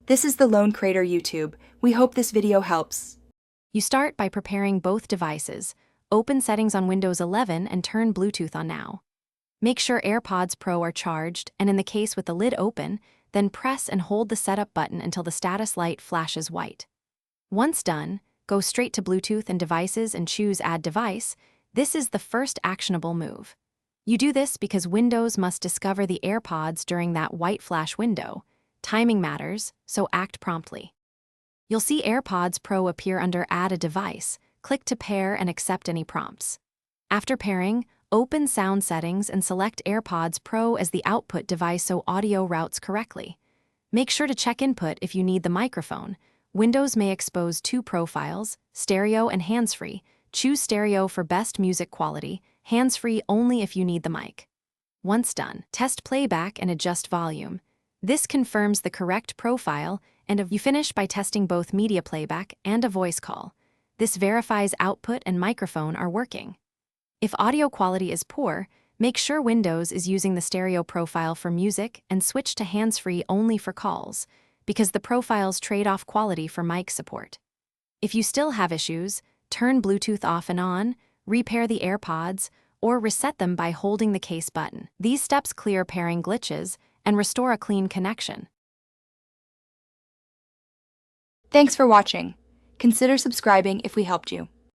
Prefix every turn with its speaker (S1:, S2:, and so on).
S1: This is the Lone Crater YouTube. We hope this video helps.
S2: You start by preparing both devices. Open Settings on Windows 11 and turn Bluetooth on now. Make sure AirPods Pro are charged, and in the case with the lid open, then press and hold the setup button until the status light flashes white. Once done, go straight to Bluetooth and Devices and choose Add Device. This is the first actionable move. You do this because Windows must discover the AirPods during that white flash window. Timing matters, so act promptly. You'll see AirPods Pro appear under Add a Device. Click to pair and accept any prompts. After pairing, open Sound Settings and select AirPods Pro as the output device so audio routes correctly. Make sure to check input if you need the microphone. Windows may expose two profiles, stereo and hands-free. Choose stereo for best music quality, hands-free only if you need the mic. Once done, test playback and adjust volume. This confirms the correct profile, and you finish by testing both media playback and a voice call. This verifies output and microphone are working. If audio quality is poor, make sure Windows is using the stereo profile for music and switch to hands-free only for calls, because the profiles trade off quality for mic support. If you still have issues, turn Bluetooth off and on, repair the AirPods, or reset them by holding the case button. These steps clear pairing glitches and restore a clean connection.
S1: Thanks for watching. Consider subscribing if we helped you.